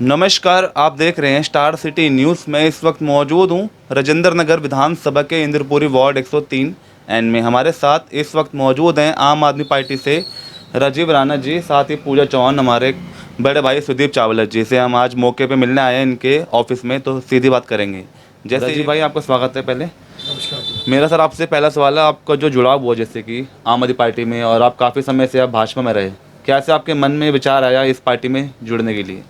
नमस्कार, आप देख रहे हैं स्टार सिटी न्यूज़। मैं इस वक्त मौजूद हूं राजेंद्र नगर विधानसभा के इंद्रपुरी वार्ड 103 एन में। हमारे साथ इस वक्त मौजूद हैं आम आदमी पार्टी से राजीव राणा जी, साथ ही पूजा चौहान, हमारे बड़े भाई सुदीप चावला जी से हम आज मौके पे मिलने आए हैं इनके ऑफिस में, तो सीधी बात करेंगे। जैसे राजीव भाई, आपका स्वागत है। पहले मेरा सर आपसे पहला सवाल है, आपका जो जुड़ाव हुआ जैसे कि आम आदमी पार्टी में, और आप काफ़ी समय से आप भाजपा में रहे, कैसे आपके मन में विचार आया इस पार्टी में जुड़ने के लिए?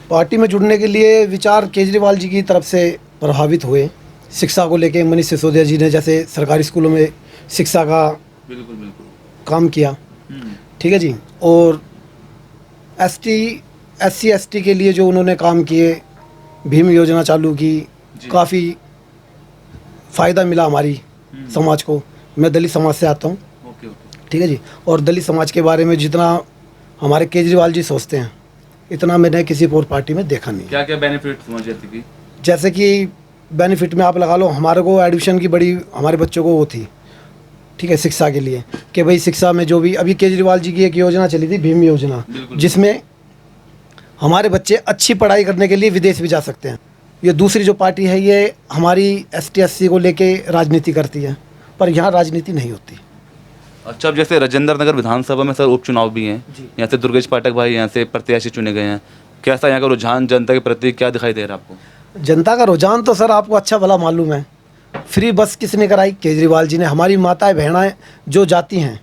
पार्टी में जुड़ने के लिए विचार केजरीवाल जी की तरफ से प्रभावित हुए। शिक्षा को लेके मनीष सिसोदिया जी ने जैसे सरकारी स्कूलों में शिक्षा का बिल्कुल काम किया, ठीक है जी, और SC ST के लिए जो उन्होंने काम किए, भीम योजना चालू की, काफ़ी फ़ायदा मिला हमारी समाज को। मैं दलित समाज से आता हूँ, ठीक है जी, और दलित समाज के बारे में जितना हमारे केजरीवाल जी सोचते हैं इतना मैंने किसी और पार्टी में देखा नहीं। क्या क्या बेनिफिट हुआ जैसे कि बेनिफिट में आप लगा लो, हमारे को एडमिशन की बड़ी, हमारे बच्चों को वो थी, ठीक है, शिक्षा के लिए, कि भाई शिक्षा में जो भी अभी केजरीवाल जी की एक योजना चली थी, भीम योजना, जिसमें हमारे बच्चे अच्छी पढ़ाई करने के लिए विदेश भी जा सकते हैं। ये दूसरी जो पार्टी है ये हमारी ST SC को लेके राजनीति करती है, पर यहाँ राजनीति नहीं होती। अच्छा, अब जैसे राजेंद्र नगर विधानसभा में सर उपचुनाव भी हैं, यहाँ से दुर्गेश पाठक भाई यहाँ से प्रत्याशी चुने गए हैं, कैसा यहाँ का रुझान जनता के प्रति क्या दिखाई दे रहा है आपको? जनता का रुझान तो सर आपको अच्छा भला मालूम है। फ्री बस किसने कराई? केजरीवाल जी ने। हमारी माताएं बहनाएं जो जाती हैं,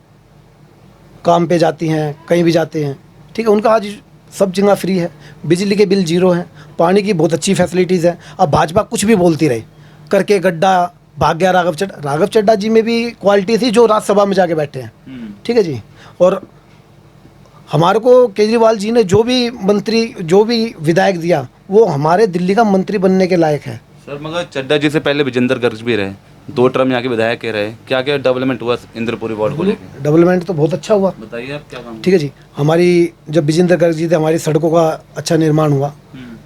काम पे जाती हैं, कहीं भी जाते हैं, ठीक है, उनका आज सब जगह फ्री है। बिजली के बिल 0 हैं, पानी की बहुत अच्छी फैसिलिटीज़ हैं। अब भाजपा कुछ भी बोलती रही करके गड्ढा भाग गया राघव चड्ढा जी में भी क्वालिटी थी जो राज्यसभा में जाके बैठे हैं, ठीक है जी। और हमारे को केजरीवाल जी ने जो भी मंत्री, जो भी विधायक दिया, वो हमारे दिल्ली का मंत्री बनने के लायक है। सर मगर चड्ढा जी से पहले विजेंद्र गर्ग भी रहे, 2 टर्म यहाँ के विधायक के रहे, क्या क्या डेवलपमेंट हुआ इंद्रपुरी वार्ड को लेकर? डेवलपमेंट तो बहुत अच्छा हुआ, बताइए आप क्या काम? ठीक है जी, हमारी जब विजेंद्र गर्ग जी थे हमारी सड़कों का अच्छा निर्माण हुआ,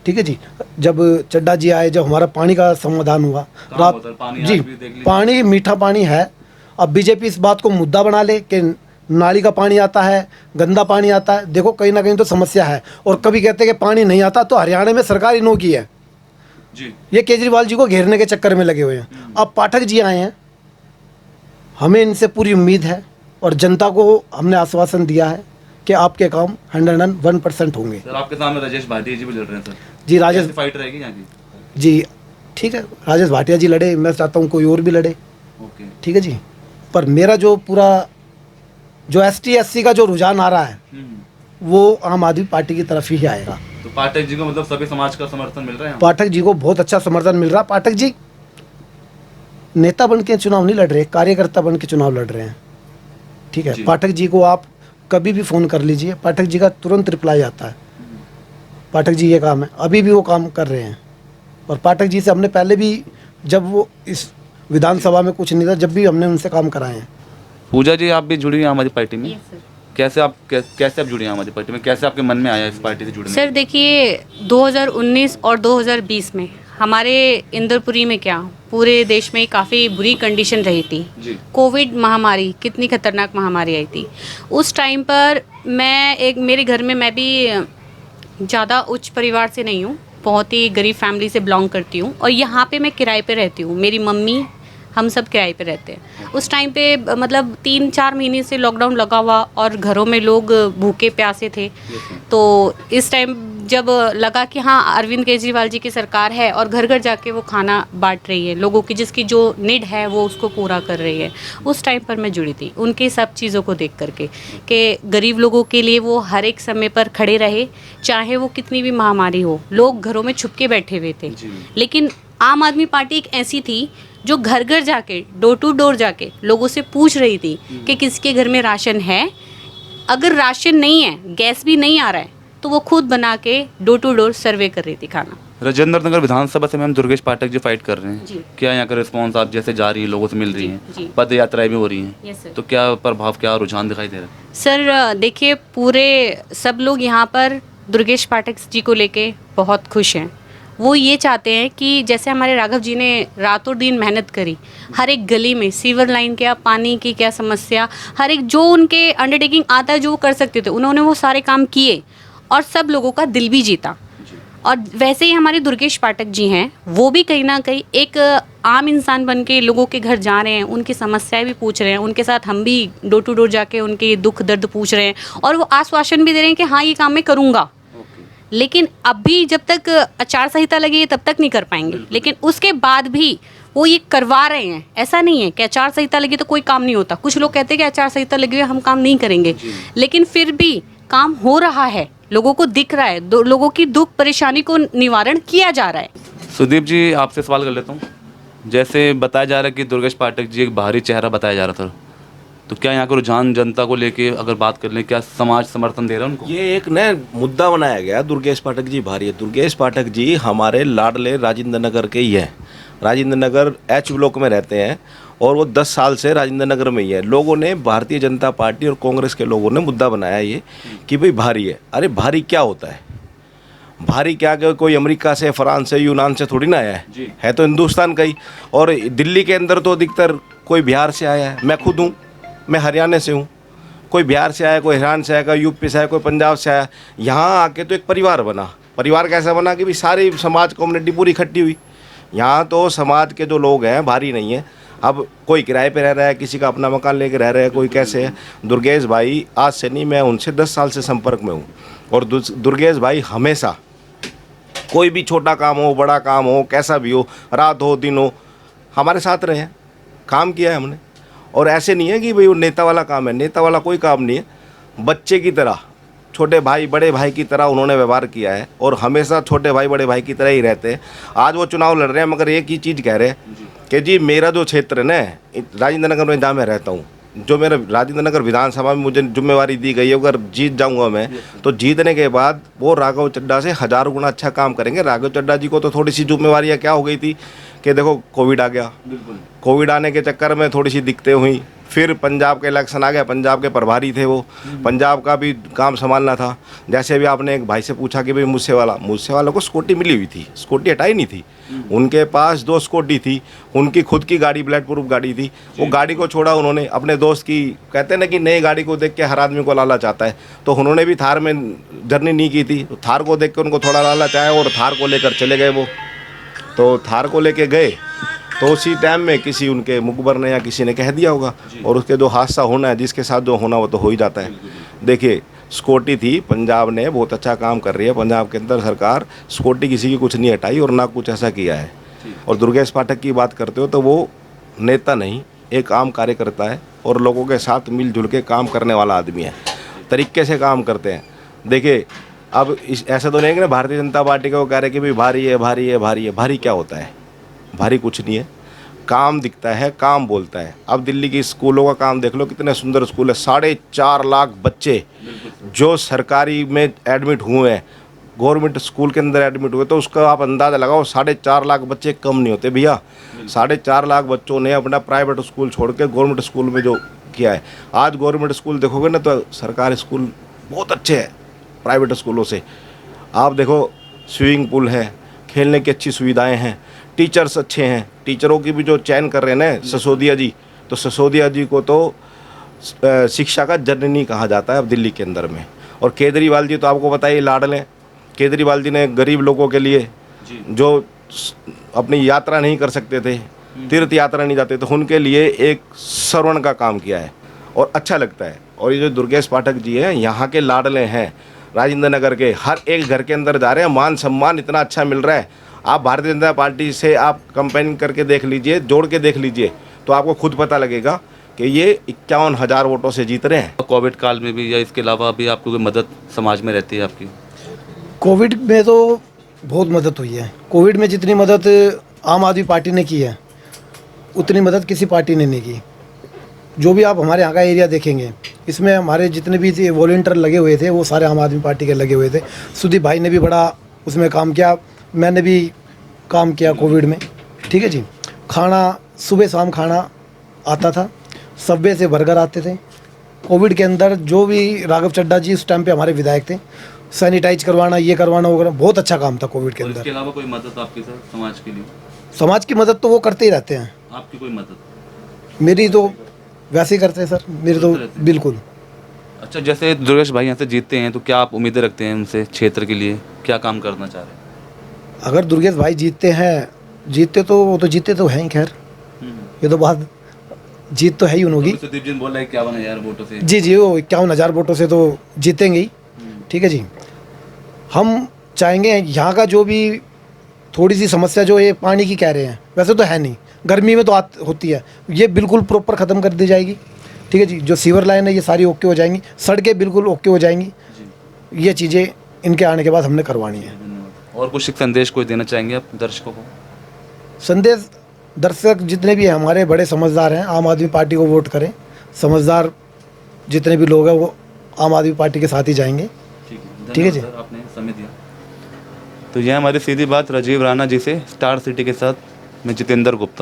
ठीक है जी। जब चड्ढा जी आए, जब हमारा पानी का समाधान हुआ, जी, पानी मीठा पानी है। अब बीजेपी इस बात को मुद्दा बना ले कि नाली का पानी आता है, गंदा पानी आता है। देखो कहीं ना कहीं तो समस्या है, और कभी कहते हैं कि पानी नहीं आता, तो हरियाणा में सरकार इनो की है जी। ये केजरीवाल जी को घेरने के चक्कर में लगे हुए हैं। अब पाठक जी आए हैं, हमें इनसे पूरी उम्मीद है, और जनता को हमने आश्वासन दिया है कि आपके काम 101% होंगे। सर आपके सामने राजेश भाटिया जी भी लड़ रहे हैं सर जी। राजेश फाइट रहेगी यहाँ की जी, ठीक है, राजेश भाटिया जी लड़े, मैं चाहता हूँ कोई और भी लड़े, ठीक है जी। पर मेरा जो पूरा जो ST SC का जो रुझान आ रहा है वो आम आदमी पार्टी की तरफ ही आएगा। तो पाठक जी को मतलब सभी समाज का समर्थन मिल रहा है? पाठक जी को बहुत अच्छा समर्थन मिल रहा। पाठक जी नेता बन के चुनाव नहीं लड़ रहे, कार्यकर्ता बन के चुनाव लड़ रहे हैं, ठीक है। पाठक जी को आप कभी भी फ़ोन कर लीजिए, पाठक जी का तुरंत रिप्लाई आता है। पाठक जी ये काम है, अभी भी वो काम कर रहे हैं। और पाठक जी से हमने पहले भी, जब वो इस विधानसभा में कुछ नहीं था, जब भी हमने उनसे काम कराए हैं। पूजा जी, आप भी जुड़ी हुई हैं आम आदमी पार्टी में? कैसे आप जुड़ी हैं आम आदमी पार्टी में? कैसे आपके मन में आया इस पार्टी से जुड़ने? सर देखिए, 2019 और 2020 में हमारे इंद्रपुरी में क्या, पूरे देश में काफ़ी बुरी कंडीशन रही थी। कोविड महामारी, कितनी खतरनाक महामारी आई थी उस टाइम पर। मेरे घर में, मैं भी ज़्यादा उच्च परिवार से नहीं हूँ, बहुत ही गरीब फैमिली से बिलोंग करती हूँ, और यहाँ पे मैं किराए पे रहती हूँ। मेरी मम्मी, हम सब किराए पे रहते हैं। उस टाइम पे मतलब 3-4 महीने से लॉकडाउन लगा हुआ, और घरों में लोग भूखे प्यासे थे। तो इस टाइम जब लगा कि हाँ, अरविंद केजरीवाल जी की सरकार है और घर घर जाके वो खाना बांट रही है लोगों की, जिसकी जो नीड है वो उसको पूरा कर रही है, उस टाइम पर मैं जुड़ी थी उनके सब चीज़ों को देख करके, कि गरीब लोगों के लिए वो हर एक समय पर खड़े रहे, चाहे वो कितनी भी महामारी हो। लोग घरों में छुप के बैठे हुए थे, लेकिन आम आदमी पार्टी एक ऐसी थी जो घर घर जाके, डोर टू डोर जाके लोगों से पूछ रही थी कि किसके घर में राशन है। अगर राशन नहीं है, गैस भी नहीं आ रहा है, तो वो खुद बना के डोर टू डोर सर्वे कर रही थी खाना। राजेंद्र नगर विधानसभा से मैम दुर्गेश पाठक जी फाइट कर रहे हैं, क्या यहाँ का रिस्पांस आप जैसे जा रही है, लोगों से मिल रही हैं, पद यात्राएं भी हो रही हैं, तो क्या प्रभाव, क्या रुझान दिखाई दे रहा है? सर देखिए, पूरे सब लोग यहाँ पर दुर्गेश पाठक जी को लेके बहुत खुश हैं। वो ये चाहते हैं कि जैसे हमारे राघव जी ने रातों दिन मेहनत करी, हर एक गली में सीवर लाइन क्या, पानी की क्या समस्या, हर एक जो उनके अंडरटेकिंग आता है जो वो कर सकते थे, उन्होंने वो सारे काम किए। और सब लोगों का दिल भी जीता। और वैसे ही हमारे दुर्गेश पाठक जी हैं, वो भी कहीं ना कहीं एक आम इंसान बन के लोगों के घर जा रहे हैं, उनकी समस्याएं भी पूछ रहे हैं, उनके साथ हम भी डोर टू डोर जाके उनके दुख दर्द पूछ रहे हैं, और वो आश्वासन भी दे रहे हैं कि हाँ ये काम मैं करूँगा। लेकिन अभी जब तक आचार संहिता लगी है तब तक नहीं कर पाएंगे, लेकिन उसके बाद भी वो ये करवा रहे हैं। ऐसा नहीं है कि आचार संहिता लगी तो कोई काम नहीं होता। कुछ लोग कहते हैं कि आचार संहिता लगी है हम काम नहीं करेंगे, लेकिन फिर भी काम हो रहा है, लोगों को दिख रहा है, लोगों की दुख परेशानी को निवारण किया जा रहा है। सुदीप जी, आपसे सवाल कर लेता हूँ। जैसे बताया जा रहा है कि दुर्गेश पाठक जी एक बाहरी चेहरा बताया जा रहा था, तो क्या यहाँ का रुझान जनता को लेके अगर बात कर लें, क्या समाज समर्थन दे रहा है उनको? ये एक नया मुद्दा बनाया गया, दुर्गेश पाठक जी बाहरी है। दुर्गेश पाठक जी हमारे लाडले राजेंद्र नगर के ही हैं। राजेंद्र नगर एच ब्लॉक में रहते हैं और वो 10 साल से राजेंद्र नगर में ही है। लोगों ने, भारतीय जनता पार्टी और कांग्रेस के लोगों ने मुद्दा बनाया ये कि भाई भारी है। अरे भारी क्या होता है? भारी क्या, कोई अमेरिका से, फ्रांस से, यूनान से थोड़ी ना आया है तो हिंदुस्तान का ही। और दिल्ली के अंदर तो अधिकतर कोई बिहार से आया है। मैं खुद हूँ, मैं हरियाणा से हूँ। कोई बिहार से आया, कोई हरियाणा से आया, कोई यूपी से आया, कोई पंजाब से आया। यहाँ आके तो एक परिवार बना। परिवार कैसा बना कि भाई सारी समाज कम्युनिटी पूरी इकट्ठी हुई। यहाँ तो समाज के जो लोग हैं भारी नहीं है। अब कोई किराए पे रह रहा है, किसी का अपना मकान लेके रह रहा है, कोई कैसे है। दुर्गेश भाई आज से नहीं, मैं उनसे 10 साल से संपर्क में हूँ। और दुर्गेश भाई हमेशा कोई भी छोटा काम हो, बड़ा काम हो, कैसा भी हो, रात हो दिन हो, हमारे साथ रहे हैं, काम किया है हमने। और ऐसे नहीं है कि भाई वो नेता वाला काम है, नेता वाला कोई काम नहीं है। बच्चे की तरह, छोटे भाई बड़े भाई की तरह उन्होंने व्यवहार किया है और हमेशा छोटे भाई बड़े भाई की तरह ही रहते हैं। आज वो चुनाव लड़ रहे हैं, मगर एक ही चीज़ कह रहे हैं कि जी मेरा जो क्षेत्र है ना राजेंद्र नगर में, जहाँ मैं रहता हूँ, जो मेरा राजेंद्र नगर विधानसभा में मुझे जिम्मेवारी दी गई है, अगर जीत जाऊंगा मैं तो जीतने के बाद वो राघव चड्ढा से 1000 गुना अच्छा काम करेंगे। राघव चड्ढा जी को तो थोड़ी सी जिम्मेवारियाँ क्या हो गई थी कि देखो कोविड आ गया, कोविड आने के चक्कर में थोड़ी सी दिक्कतें हुई। फिर पंजाब का इलेक्शन आ गया, पंजाब के प्रभारी थे वो, पंजाब का भी काम संभालना था। जैसे अभी आपने एक भाई से पूछा कि भाई मुझसे वाला को स्कूटी मिली हुई थी, स्कूटी हटाई नहीं थी। उनके पास 2 स्कूटी थी, उनकी खुद की गाड़ी ब्लड प्रूफ गाड़ी थी। वो गाड़ी को छोड़ा उन्होंने अपने दोस्त की, कहते हैं ना कि नई गाड़ी को देख के हर आदमी को लालच आता है, तो उन्होंने भी थार में जर्नी नहीं की थी। तो थार को देख के उनको थोड़ा लालच आया और थार को लेकर चले गए वो। तो थार को लेके गए तो उसी टाइम में किसी उनके मुखबर ने या किसी ने कह दिया होगा, और उसके जो हादसा होना है, जिसके साथ जो होना वो तो हो ही जाता है। देखिए स्कूटी थी, पंजाब ने बहुत अच्छा काम कर रही है। पंजाब के अंदर सरकार स्कूटी किसी की कुछ नहीं हटाई और ना कुछ ऐसा किया है। और दुर्गेश पाठक की बात करते हो तो वो नेता नहीं, एक आम कार्यकर्ता है और लोगों के साथ मिलजुल के काम करने वाला आदमी है, तरीके से काम करते हैं। देखिए अब ऐसा तो नहीं है कि ना भारतीय जनता पार्टी को कह रहे कि भाई भारी है भारी है भारी है। भारी क्या होता है? भारी कुछ नहीं है, काम दिखता है, काम बोलता है। अब दिल्ली की स्कूलों का काम देख लो, कितने सुंदर स्कूल है। 4.5 लाख बच्चे जो सरकारी में एडमिट हुए हैं, गवर्नमेंट स्कूल के अंदर एडमिट हुए, तो उसका आप अंदाज़ा लगाओ 4.5 लाख बच्चे कम नहीं होते भैया। 4.5 लाख बच्चों ने अपना प्राइवेट स्कूल छोड़ के गवर्नमेंट स्कूल में जो किया है। आज गवर्नमेंट स्कूल देखोगे ना तो सरकारी स्कूल बहुत अच्छे हैं प्राइवेट स्कूलों से। आप देखो स्विमिंग पूल है, खेलने की अच्छी सुविधाएं हैं, टीचर्स अच्छे हैं। टीचरों की भी जो चयन कर रहे हैं ना सिसोदिया जी, तो सिसोदिया जी को तो शिक्षा का जननी कहा जाता है अब दिल्ली के अंदर में। और केजरीवाल जी तो आपको पता ही लाडले। केजरीवाल जी ने गरीब लोगों के लिए जो अपनी यात्रा नहीं कर सकते थे, तीर्थ यात्रा नहीं जाते, तो उनके लिए एक श्रवण का काम किया है और अच्छा लगता है। और ये जो दुर्गेश पाठक जी हैं, यहाँ के लाडले हैं, राजेंद्र नगर के, हर एक घर के अंदर जा रहे हैं, मान सम्मान इतना अच्छा मिल रहा है। आप भारतीय जनता पार्टी से आप कंपेयर करके देख लीजिए, जोड़ के देख लीजिए, तो आपको खुद पता लगेगा कि ये 51,000 वोटों से जीत रहे हैं। कोविड काल में भी या इसके अलावा भी आपको कोई मदद समाज में रहती है आपकी? कोविड में तो बहुत मदद हुई है। कोविड में जितनी मदद आम आदमी पार्टी ने की है उतनी मदद किसी पार्टी ने नहीं की। जो भी आप हमारे यहाँ का एरिया देखेंगे, इसमें हमारे जितने भी वॉलंटियर लगे हुए थे वो सारे आम आदमी पार्टी के लगे हुए थे। सुदीप भाई ने भी बड़ा उसमें काम किया, मैंने भी काम किया कोविड में, ठीक है जी। खाना सुबह शाम खाना आता था, सबवे से बर्गर आते थे। कोविड के अंदर जो भी राघव चड्ढा जी उस टाइम पे हमारे विधायक थे, सैनिटाइज करवाना, ये करवाना वगैरह, बहुत अच्छा काम था कोविड के अंदर। इसके अलावा कोई मदद आपके साथ समाज के लिए? समाज की मदद तो वो करते ही रहते हैं। आपकी कोई मदद? मेरी तो वैसे ही करते हैं सर, मेरे तो बिल्कुल। अच्छा, जैसे दुर्गेश भाई यहाँ से जीतते हैं तो क्या आप उम्मीदें रखते हैं उनसे, क्षेत्र के लिए क्या काम करना चाह रहे हैं? अगर दुर्गेश भाई जीतते हैं, जीतते तो वो तो जीतते तो हैं ही, खैर ये तो बात, जीत तो है ही उनकी। सुदीप जी बोल रहे हैं 51,000 वोटों से। जी जी, वो 51,000 वोटों से तो जीतेंगे ही। ठीक है जी, हम चाहेंगे यहाँ का जो भी थोड़ी सी समस्या जो ये पानी की कह रहे हैं, वैसे तो है नहीं, गर्मी में तो होती है, ये बिल्कुल प्रॉपर ख़त्म कर दी जाएगी। ठीक है जी, जो सीवर लाइन है ये सारी ओके हो जाएंगी, सड़कें बिल्कुल ओके हो जाएंगी। ये चीज़ें इनके आने के बाद हमने करवानी है। और कुछ एक संदेश कोई देना चाहेंगे आप दर्शकों को? संदेश, दर्शक जितने भी हैं हमारे बड़े समझदार हैं, आम आदमी पार्टी को वोट करें। समझदार जितने भी लोग हैं वो आम आदमी पार्टी के साथ ही जाएंगे। ठीक है जी, आपने समय दिया। तो यह हमारी सीधी बात राजीव राणा जी से, स्टार सिटी के साथ मैं जितेंद्र गुप्ता।